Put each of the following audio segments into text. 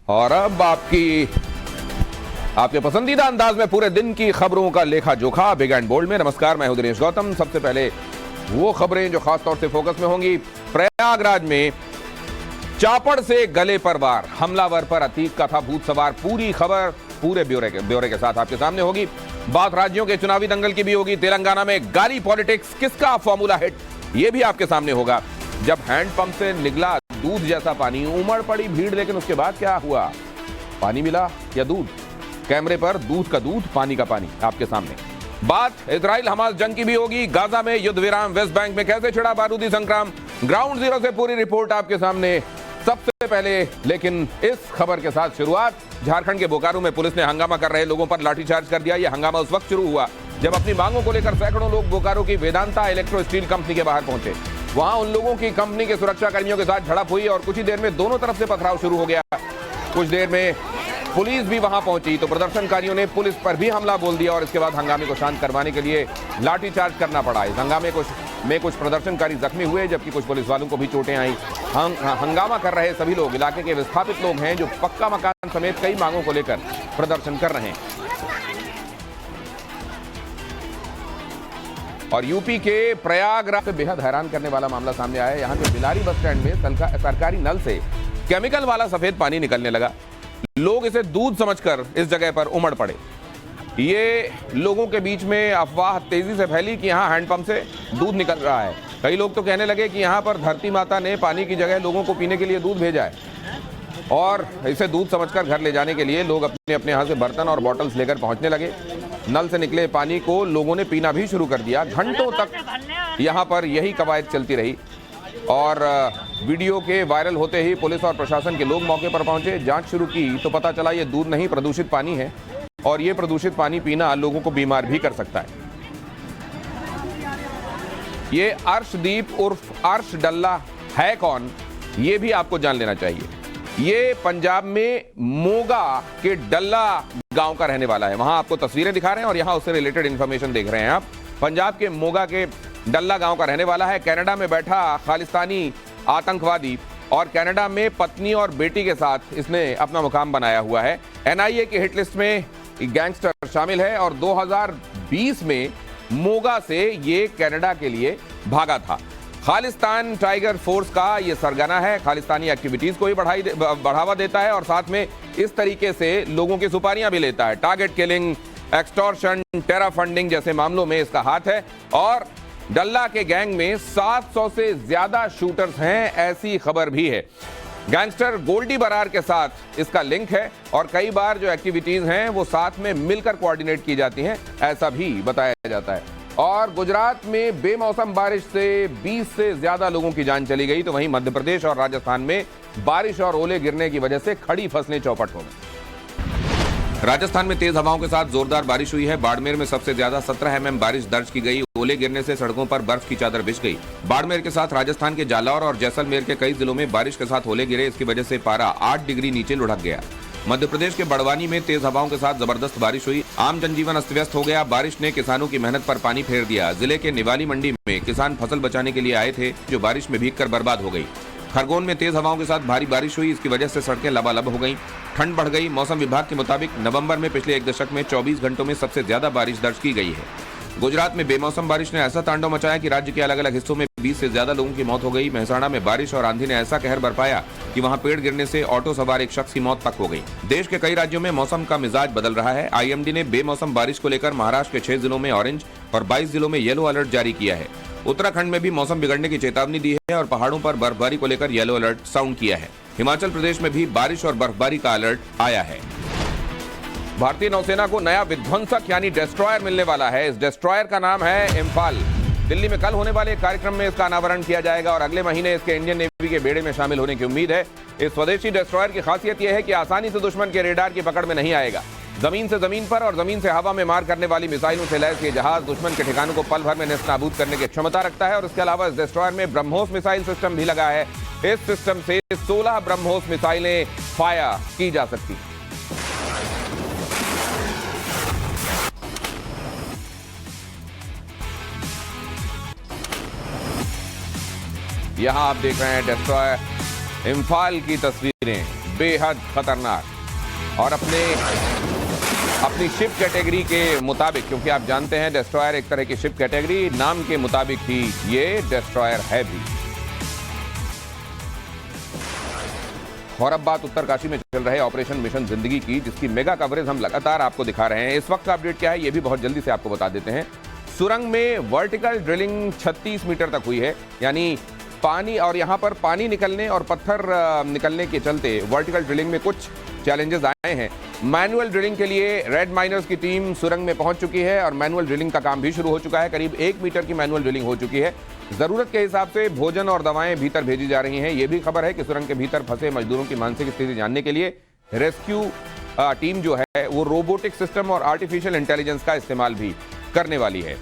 और अब आपके पसंदीदा अंदाज में पूरे दिन की खबरों का लेखा जोखा बिग एंड बोल्ड में। नमस्कार, मैं हूं दिनेश गौतम। सबसे पहले वो खबरें जो खास तौर से फोकस में होंगी। प्रयागराज में चापड़ से गले पर वार, हमलावर पर अतीक का था भूत सवार। पूरी खबर पूरे ब्यौरे के साथ आपके सामने होगी। बात राज्यों के चुनावी दंगल की भी होगी। तेलंगाना में गाली पॉलिटिक्स, किसका फॉर्मूला हिट, यह भी आपके सामने होगा। जब हैंडपंप से निकला दूध जैसा पानी, उमड़ पड़ी भीड़, लेकिन उसके बाद क्या हुआ, पानी मिला या दूध? कैमरे पर दूध का दूध, पानी का पानी आपके सामने। बात इजराइल हमास जंग की भी होगी। गाजा में युद्ध विराम, वेस्ट बैंक में कैसे छिड़ा बारूदी संग्राम, ग्राउंड जीरो से पूरी रिपोर्ट आपके सामने। सबसे पहले लेकिन इस खबर के साथ शुरुआत, झारखंड के बोकारो में पुलिस ने हंगामा कर रहे लोगों पर लाठीचार्ज कर दिया। यह हंगामा उस वक्त शुरू हुआ जब अपनी मांगों को लेकर सैकड़ों लोग बोकारो की वेदांता इलेक्ट्रो स्टील कंपनी के बाहर पहुंचे। वहां उन लोगों की कंपनी के सुरक्षा कर्मियों के साथ झड़प हुई और कुछ ही देर में दोनों तरफ से पथराव शुरू हो गया। कुछ देर में पुलिस भी वहां पहुंची तो प्रदर्शनकारियों ने पुलिस पर भी हमला बोल दिया और इसके बाद हंगामे को शांत करवाने के लिए लाठीचार्ज करना पड़ा। इस हंगामे में कुछ प्रदर्शनकारी जख्मी हुए जबकि कुछ पुलिस वालों को भी चोटें आई। हंगामा कर रहे सभी लोग इलाके के विस्थापित लोग हैं जो पक्का मकान समेत कई मांगों को लेकर प्रदर्शन कर रहे हैं। और यूपी के प्रयागराज से बेहद हैरान करने वाला मामला सामने आया है। यहां के बिलारी बस स्टैंड में सरकारी नल से केमिकल वाला सफेद पानी निकलने लगा। लोग इसे दूध समझकर इस जगह पर उमड़ पड़े। ये लोगों के बीच में अफवाह तेजी से फैली कि यहां हैंडपंप से दूध निकल रहा है। कई लोग तो कहने लगे कि यहां पर धरती माता ने पानी की जगह लोगों को पीने के लिए दूध भेजा है और इसे दूध समझकर घर ले जाने के लिए लोग अपने अपने यहां से बर्तन और बॉटल्स लेकर पहुंचने लगे। नल से निकले पानी को लोगों ने पीना भी शुरू कर दिया। घंटों तक यहां पर यही कवायद चलती रही और वीडियो के वायरल होते ही पुलिस और प्रशासन के लोग मौके पर पहुंचे, जांच शुरू की तो पता चला ये दूध नहीं, प्रदूषित पानी है और ये प्रदूषित पानी पीना लोगों को बीमार भी कर सकता है। ये अर्शदीप उर्फ अर्श डल्ला है कौन, ये भी आपको जान लेना चाहिए। ये पंजाब में मोगा के डल्ला गांव का रहने वाला है। वहां आपको तस्वीरें दिखा रहे हैं और यहां उससे रिलेटेड इंफॉर्मेशन देख रहे हैं आप। पंजाब के मोगा के डल्ला गांव का रहने वाला है। कनाडा में बैठा खालिस्तानी आतंकवादी और कनाडा में पत्नी और बेटी के साथ इसने अपना मुकाम बनाया हुआ है। एनआईए की हिट लिस्ट में गैंगस्टर शामिल है और 2020 में मोगा से ये कनाडा के लिए भागा था। खालिस्तान टाइगर फोर्स का ये सरगना है। खालिस्तानी एक्टिविटीज को ही बढ़ावा देता है और साथ में इस तरीके से लोगों की सुपारियां भी लेता है। Target killing, extortion, terror funding जैसे मामलों में इसका हाथ है और डल्ला के गैंग में 700 से ज्यादा शूटर्स हैं, ऐसी खबर भी है। गैंगस्टर गोल्डी बरार के साथ इसका लिंक है और कई बार जो एक्टिविटीज हैं वो साथ में मिलकर कोऑर्डिनेट की जाती हैं, ऐसा भी बताया जाता है। और गुजरात में बेमौसम बारिश से 20 से ज्यादा लोगों की जान चली गई तो वहीं मध्य प्रदेश और राजस्थान में बारिश और ओले गिरने की वजह से खड़ी फसलें चौपट हो गई। राजस्थान में तेज हवाओं के साथ जोरदार बारिश हुई है। बाड़मेर में सबसे ज्यादा 17 mm बारिश दर्ज की गई। ओले गिरने से सड़कों पर बर्फ की चादर बिछ गई। बाड़मेर के साथ राजस्थान के जालौर और जैसलमेर के कई जिलों में बारिश के साथ ओले गिरे। इसकी वजह से पारा 8 डिग्री नीचे लुढ़क गया। मध्य प्रदेश के बड़वानी में तेज हवाओं के साथ जबरदस्त बारिश हुई। आम जनजीवन अस्त व्यस्त हो गया। बारिश ने किसानों की मेहनत पर पानी फेर दिया। जिले के निवाली मंडी में किसान फसल बचाने के लिए आए थे जो बारिश में भीगकर बर्बाद हो गई। खरगोन में तेज हवाओं के साथ भारी बारिश हुई। इसकी वजह से सड़कें लबालब हो गईं। ठंड बढ़ गई। मौसम विभाग के मुताबिक नवंबर में पिछले एक दशक में 24 घंटों में सबसे ज्यादा बारिश दर्ज की गई है। गुजरात में बेमौसम बारिश ने ऐसा तांडव मचाया कि राज्य के अलग अलग हिस्सों में 20 से ज्यादा लोगों की मौत हो गई। मेहसाणा में बारिश और आंधी ने ऐसा कहर बरपाया कि वहां पेड़ गिरने से ऑटो सवार एक शख्स की मौत तक हो गई। देश के कई राज्यों में मौसम का मिजाज बदल रहा है। आईएमडी ने बेमौसम बारिश को लेकर महाराष्ट्र के 6 जिलों में ऑरेंज और 22 जिलों में येलो अलर्ट जारी किया है। उत्तराखंड में भी मौसम बिगड़ने की चेतावनी दी है और पहाड़ों पर बर्फबारी को लेकर येलो अलर्ट साउंड किया है। हिमाचल प्रदेश में भी बारिश और बर्फबारी का अलर्ट आया है। भारतीय नौसेना को नया विध्वंसक यानी डेस्ट्रॉयर मिलने वाला है। इस डेस्ट्रॉयर का नाम है इम्फाल। दिल्ली में कल होने वाले एक कार्यक्रम में इसका अनावरण किया जाएगा और अगले महीने इसके इंडियन नेवी के बेड़े में शामिल होने की उम्मीद है। इस स्वदेशी डेस्ट्रॉयर की खासियत यह है कि आसानी से दुश्मन के रेडार की पकड़ में नहीं आएगा। जमीन से जमीन पर और जमीन से हवा में मार करने वाली मिसाइलों से लैस ये जहाज दुश्मन के ठिकानों को पल भर में नेस्तनाबूद करने की क्षमता रखता है और इसके अलावा इस डेस्ट्रॉयर में ब्रह्मोस मिसाइल सिस्टम भी लगा है। इस सिस्टम से 16 ब्रह्मोस मिसाइलें फायर की जा सकती हैं। यहां आप देख रहे हैं डेस्ट्रॉयर इम्फाल की तस्वीरें। बेहद खतरनाक। और अपनी शिप कैटेगरी के मुताबिक, क्योंकि आप जानते हैं डिस्ट्रॉयर एक तरह की शिप कैटेगरी, नाम के मुताबिक ही ये डिस्ट्रॉयर है भी। और अब बात उत्तरकाशी में चल रहे ऑपरेशन मिशन जिंदगी की, जिसकी मेगा कवरेज हम लगातार आपको दिखा रहे हैं। इस वक्त का अपडेट क्या है ये भी बहुत जल्दी से आपको बता देते हैं। सुरंग में वर्टिकल ड्रिलिंग 36 मीटर तक हुई है, यानी पानी, और यहां पर पानी निकलने और पत्थर निकलने के चलते वर्टिकल ड्रिलिंग में कुछ चैलेंजेस आए हैं। मैनुअल ड्रिलिंग के लिए रेड माइनर्स की टीम सुरंग में पहुंच चुकी है और मैनुअल ड्रिलिंग का काम भी शुरू हो चुका है। करीब 1 मीटर की मैनुअल ड्रिलिंग हो चुकी है। जरूरत के हिसाब से भोजन और दवाएं भीतर भेजी जा रही हैं। यह भी खबर है कि सुरंग के भीतर फंसे मजदूरों की मानसिक स्थिति जानने के लिए रेस्क्यू टीम जो है वो रोबोटिक सिस्टम और आर्टिफिशियल इंटेलिजेंस का इस्तेमाल भी करने वाली है।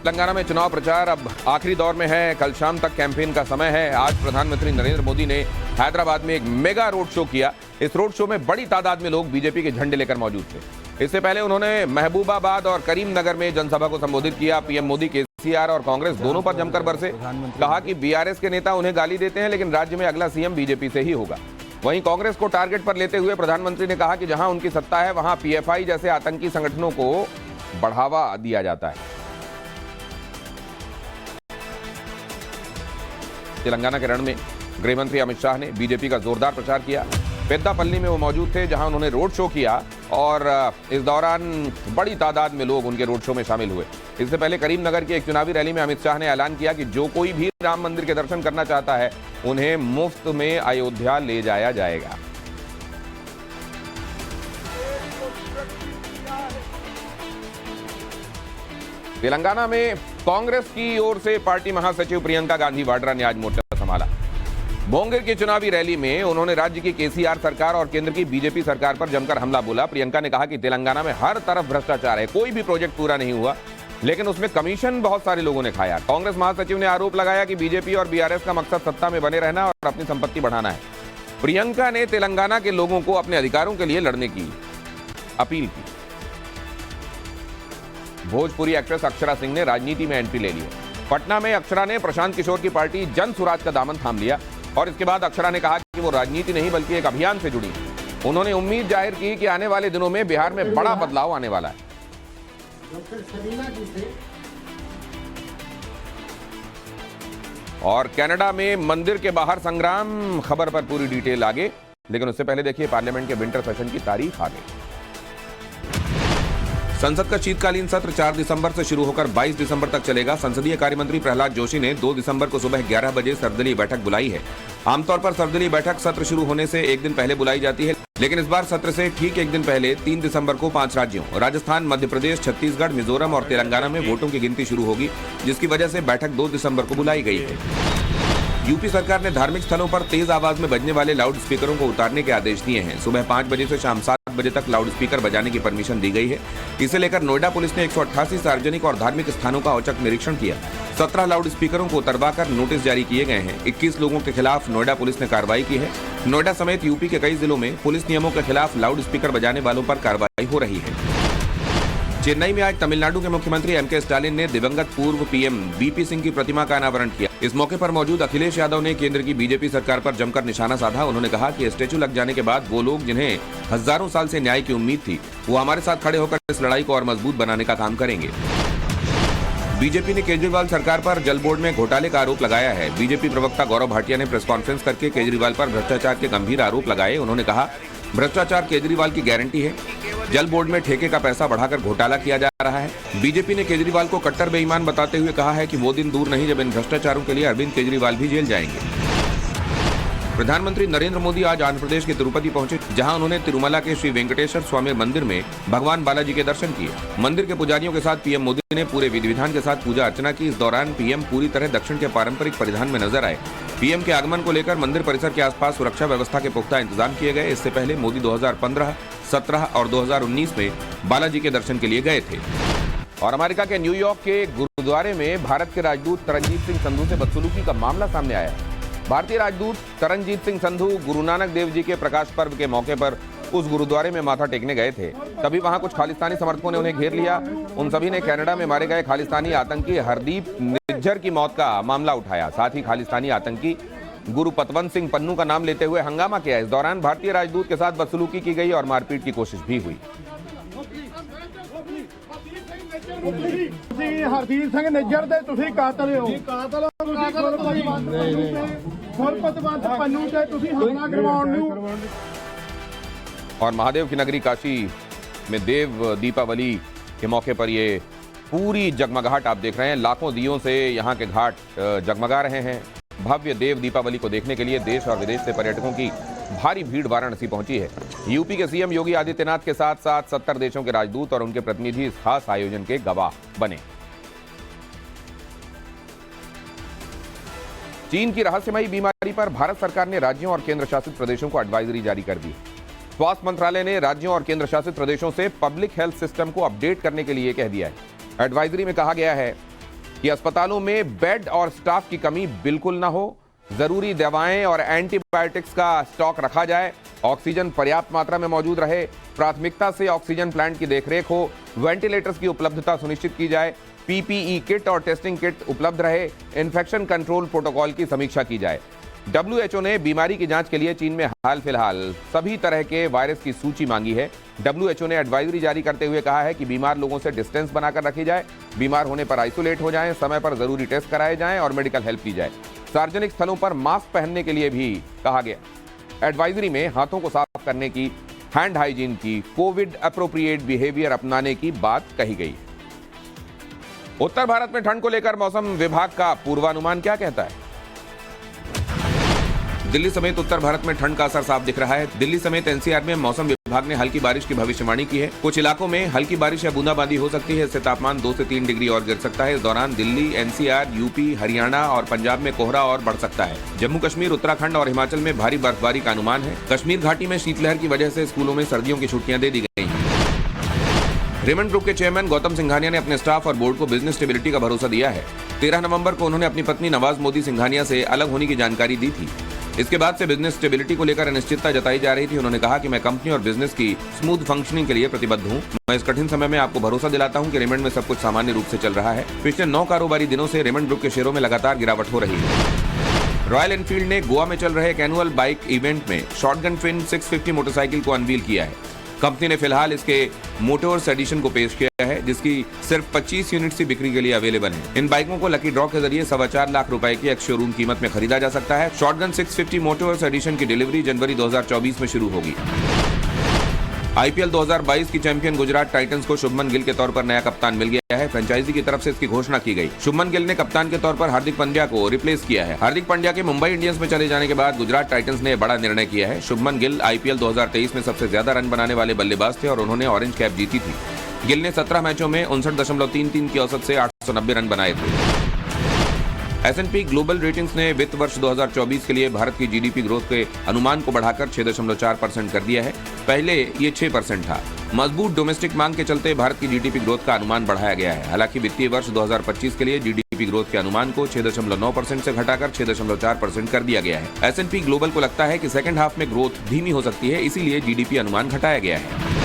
तेलंगाना में चुनाव प्रचार अब आखिरी दौर में है। कल शाम तक कैंपेन का समय है। आज प्रधानमंत्री नरेंद्र मोदी ने हैदराबाद में एक मेगा रोड शो किया। इस रोड शो में बड़ी तादाद में लोग बीजेपी के झंडे लेकर मौजूद थे। इससे पहले उन्होंने महबूबाबाद और करीमनगर में जनसभा को संबोधित किया। पीएम मोदी केसीआर और कांग्रेस दोनों पर जमकर बरसे। कहा कि बीआरएस के नेता उन्हें गाली देते हैं, लेकिन राज्य में अगला सीएम बीजेपी से ही होगा। वहीं कांग्रेस को टारगेट पर लेते हुए प्रधानमंत्री ने कहा कि जहां उनकी सत्ता है वहां पीएफआई जैसे आतंकी संगठनों को बढ़ावा दिया जाता है। तेलंगाना के रण में गृह मंत्री अमित शाह ने बीजेपी का जोरदार प्रचार किया। पेद्दापल्ली में वो मौजूद थे, जहां उन्होंने रोड शो किया और इस दौरान बड़ी तादाद में लोग उनके रोड शो में शामिल हुए। इससे पहले करीमनगर की एक चुनावी रैली में अमित शाह ने ऐलान किया कि जो कोई भी राम मंदिर के दर्शन करना चाहता है उन्हें मुफ्त में अयोध्या ले जाया जाएगा। तेलंगाना में कांग्रेस की ओर से पार्टी महासचिव प्रियंका गांधी वाड्रा ने आज मोर्चा संभाला। बोंगेर की चुनावी रैली में उन्होंने राज्य की केसीआर सरकार और केंद्र की बीजेपी सरकार पर जमकर हमला बोला। प्रियंका ने कहा कि तेलंगाना में हर तरफ भ्रष्टाचार है, कोई भी प्रोजेक्ट पूरा नहीं हुआ, लेकिन उसमें कमीशन बहुत सारे लोगों ने खाया। कांग्रेस महासचिव ने आरोप लगाया कि बीजेपी और बीआरएस का मकसद सत्ता में बने रहना और अपनी संपत्ति बढ़ाना है। प्रियंका ने तेलंगाना के लोगों को अपने अधिकारों के लिए लड़ने की अपील की। भोजपुरी एक्ट्रेस अक्षरा सिंह ने राजनीति में एंट्री ले ली है। पटना में अक्षरा ने प्रशांत किशोर की पार्टी जन सुराज का दामन थाम लिया और इसके बाद अक्षरा ने कहा कि वो राजनीति नहीं बल्कि एक अभियान से जुड़ी। उन्होंने उम्मीद जाहिर की कि आने वाले दिनों में बिहार में बड़ा बदलाव आने वाला है। और कनाडा में मंदिर के बाहर संग्राम, खबर पर पूरी डिटेल आगे, लेकिन उससे पहले देखिए पार्लियामेंट के विंटर सेशन की तारीख आगे। संसद का शीतकालीन सत्र 4 दिसंबर से शुरू होकर 22 दिसंबर तक चलेगा। संसदीय कार्य मंत्री प्रहलाद जोशी ने 2 दिसंबर को सुबह 11 बजे सर्वदलीय बैठक बुलाई है। आमतौर पर सर्वदलीय बैठक सत्र शुरू होने से एक दिन पहले बुलाई जाती है, लेकिन इस बार सत्र से ठीक एक दिन पहले 3 दिसंबर को 5 राज्यों राजस्थान, मध्य प्रदेश, छत्तीसगढ़, मिजोरम और तेलंगाना में वोटों की गिनती शुरू होगी, जिसकी वजह से बैठक 2 दिसंबर को बुलाई गई है। यूपी सरकार ने धार्मिक स्थलों पर तेज आवाज में बजने वाले लाउड स्पीकरों को उतारने के आदेश दिए हैं। सुबह 5 बजे से शाम 7 बजे तक लाउड स्पीकर बजाने की परमिशन दी गई है। इसे लेकर नोएडा पुलिस ने 188 सार्वजनिक और धार्मिक स्थानों का औचक निरीक्षण किया। 17 लाउड स्पीकरों को उतरवाकर नोटिस जारी किए गए हैं। 21 लोगों के खिलाफ नोएडा पुलिस ने कार्रवाई की है। नोएडा समेत यूपी के कई जिलों में पुलिस नियमों के खिलाफ लाउड स्पीकर बजाने वालों पर कार्रवाई हो रही है। चेन्नई में आज तमिलनाडु के मुख्यमंत्री एम के स्टालिन ने दिवंगत पूर्व पीएम वीपी सिंह की प्रतिमा का अनावरण किया। इस मौके पर मौजूद अखिलेश यादव ने केंद्र की बीजेपी सरकार पर जमकर निशाना साधा। उन्होंने कहा कि स्टैचू लग जाने के बाद वो लोग जिन्हें हजारों साल से न्याय की उम्मीद थी, वो हमारे साथ खड़े होकर इस लड़ाई को और मजबूत बनाने का काम करेंगे। बीजेपी ने केजरीवाल सरकार पर जल बोर्ड में घोटाले का आरोप लगाया है। बीजेपी प्रवक्ता गौरव भाटिया ने प्रेस कॉन्फ्रेंस करके केजरीवाल पर भ्रष्टाचार के गंभीर आरोप लगाए। उन्होंने कहा, भ्रष्टाचार केजरीवाल की गारंटी है। जल बोर्ड में ठेके का पैसा बढ़ाकर घोटाला किया जा रहा है। बीजेपी ने केजरीवाल को कट्टर बेईमान बताते हुए कहा है कि वो दिन दूर नहीं जब इन भ्रष्टाचारों के लिए अरविंद केजरीवाल भी जेल जाएंगे। प्रधानमंत्री नरेंद्र मोदी आज आंध्र प्रदेश के तिरुपति पहुंचे, जहां उन्होंने तिरुमला के श्री वेंकटेश्वर स्वामी मंदिर में भगवान बालाजी के दर्शन किए। मंदिर के पुजारियों के साथ पीएम मोदी ने पूरे विधि विधान के साथ पूजा अर्चना की। इस दौरान पीएम पूरी तरह दक्षिण के पारंपरिक परिधान में नजर आए। पीएम के आगमन को लेकर मंदिर परिसर के आसपास सुरक्षा व्यवस्था के पुख्ता इंतजाम किए गए। इससे पहले मोदी 2015, 17 और 2019 में बालाजी के दर्शन के लिए गए थे। और अमेरिका के न्यूयॉर्क के गुरुद्वारे में भारत के राजदूत तरनजीत सिंह संधू से बदसलूकी का मामला सामने आया है। भारतीय राजदूत तरनजीत सिंह संधू गुरु नानक देव जी के प्रकाश पर्व के मौके पर उस गुरुद्वारे में माथा टेकने गए थे। तभी वहां कुछ खालिस्तानी समर्थकों ने उन्हें घेर लिया। उन सभी ने कनाडा में मारे गए खालिस्तानी आतंकी हरदीप निज्जर की मौत का मामला उठाया। साथ ही खालिस्तानी आतंकी गुरु पतवंत सिंह पन्नू का नाम लेते हुए हंगामा किया। इस दौरान भारतीय राजदूत के साथ बदसलूकी की गई और मारपीट की कोशिश भी हुई। हरदीप सिंह निज्जर दे तुसी कातल हो, कातल पतवंत पन्नू ते तुसी हमला करवाउण नूं। और महादेव की नगरी काशी में देव दीपावली के मौके पर ये पूरी जगमगाहट आप देख रहे हैं। लाखों दियों से यहाँ के घाट जगमगा रहे हैं। भव्य देव दीपावली को देखने के लिए देश और विदेश से पर्यटकों की भारी भीड़ वाराणसी पहुंची है। यूपी के सीएम योगी आदित्यनाथ के साथ साथ 70 देशों के राजदूत और उनके प्रतिनिधि इस खास आयोजन के गवाह बने। चीन की रहस्यमयी बीमारी पर भारत सरकार ने राज्यों और केंद्र शासित प्रदेशों को एडवाइजरी जारी कर दी। स्वास्थ्य मंत्रालय ने राज्यों और केंद्र शासित प्रदेशों से पब्लिक हेल्थ सिस्टम को अपडेट करने के लिए कह दिया है। एडवाइजरी में कहा गया है कि अस्पतालों में बेड और स्टाफ की कमी बिल्कुल ना हो, जरूरी दवाएं और एंटीबायोटिक्स का स्टॉक रखा जाए, ऑक्सीजन पर्याप्त मात्रा में मौजूद रहे, प्राथमिकता से ऑक्सीजन प्लांट की देखरेख हो, वेंटिलेटर्स की उपलब्धता सुनिश्चित की जाए, पीपीई किट और टेस्टिंग किट उपलब्ध रहे, इन्फेक्शन कंट्रोल प्रोटोकॉल की समीक्षा की जाए। WHO ने बीमारी की जांच के लिए चीन में हाल फिलहाल सभी तरह के वायरस की सूची मांगी है। WHO ने एडवाइजरी जारी करते हुए कहा है कि बीमार लोगों से डिस्टेंस बनाकर रखी जाए, बीमार होने पर आइसोलेट हो जाएं, समय पर जरूरी टेस्ट कराए जाएं और मेडिकल हेल्प दी जाए। सार्वजनिक स्थलों पर मास्क पहनने के लिए भी कहा गया। एडवाइजरी में हाथों को साफ करने की, हैंड हाइजीन की, कोविड अप्रोप्रिएट बिहेवियर अपनाने की बात कही गई। उत्तर भारत में ठंड को लेकर मौसम विभाग का पूर्वानुमान क्या कहता है? दिल्ली समेत उत्तर भारत में ठंड का असर साफ दिख रहा है। दिल्ली समेत एनसीआर में मौसम विभाग ने हल्की बारिश की भविष्यवाणी की है। कुछ इलाकों में हल्की बारिश या बूंदाबांदी हो सकती है। इससे तापमान 2 से 3 डिग्री और गिर सकता है। इस दौरान दिल्ली, एनसीआर, यूपी, हरियाणा और पंजाब में कोहरा और बढ़ सकता है। जम्मू कश्मीर, उत्तराखंड और हिमाचल में भारी बर्फबारी का अनुमान है। कश्मीर घाटी में शीतलहर की वजह से स्कूलों में सर्दियों की छुट्टियां दे दी गई हैं। रेमंड ग्रुप के चेयरमैन गौतम सिंघानिया ने अपने स्टाफ और बोर्ड को बिजनेस स्टेबिलिटी का भरोसा दिया है। 13 नवंबर को उन्होंने अपनी पत्नी नवाज मोदी सिंघानिया से अलग होने की जानकारी दी थी। इसके बाद से बिजनेस स्टेबिलिटी को लेकर अनिश्चितता जताई जा रही थी। उन्होंने कहा कि मैं कंपनी और बिजनेस की स्मूथ फंक्शनिंग के लिए प्रतिबद्ध हूं। मैं इस कठिन समय में आपको भरोसा दिलाता हूं कि रेमंड में सब कुछ सामान्य रूप से चल रहा है। पिछले 9 कारोबारी दिनों से रेमंड ग्रुप के शेयरों में लगातार गिरावट हो रही है। रॉयल एनफील्ड ने गोवा में चल रहे एक एनुअल बाइक इवेंट में शॉटगन ट्विन 650 मोटरसाइकिल को अनवील किया है। कंपनी ने फिलहाल इसके मोटर्स एडिशन को पेश किया है, जिसकी सिर्फ 25 यूनिट्स ही बिक्री के लिए अवेलेबल है। इन बाइकों को लकी ड्रॉ के जरिए 4.25 लाख रुपए की एक्स शोरूम कीमत में खरीदा जा सकता है। शॉटगन 650 मोटर्स एडिशन की डिलीवरी जनवरी 2024 में शुरू होगी। आईपीएल 2022 की चैंपियन गुजरात टाइटंस को शुभमन गिल के तौर पर नया कप्तान मिल गया है। फ्रेंचाइजी की तरफ से इसकी घोषणा की गई। शुभमन गिल ने कप्तान के तौर पर हार्दिक पांड्या को रिप्लेस किया है। हार्दिक पांड्या के मुंबई इंडियंस में चले जाने के बाद गुजरात टाइटंस ने बड़ा निर्णय किया है। शुभमन गिल आईपीएल 2023 में सबसे ज्यादा रन बनाने वाले बल्लेबाज थे और उन्होंने ऑरेंज कैप जीती थी। गिल ने 17 मैचों में 59.33 की औसत से 890 रन बनाए थे। S&P ग्लोबल रेटिंग्स ने वित्त वर्ष 2024 के लिए भारत की जीडीपी ग्रोथ के अनुमान को बढ़ाकर 6.4% कर दिया है। पहले ये 6% था। मजबूत डोमेस्टिक मांग के चलते भारत की जीडीपी ग्रोथ का अनुमान बढ़ाया गया है। हालांकि वित्तीय वर्ष 2025 के लिए जीडीपी ग्रोथ के अनुमान को 6.9% से घटाकर 6.4% कर दिया गया है। S&P ग्लोबल को लगता है कि सेकंड हाफ में ग्रोथ धीमी हो सकती है, इसीलिए जीडीपी अनुमान घटाया गया है।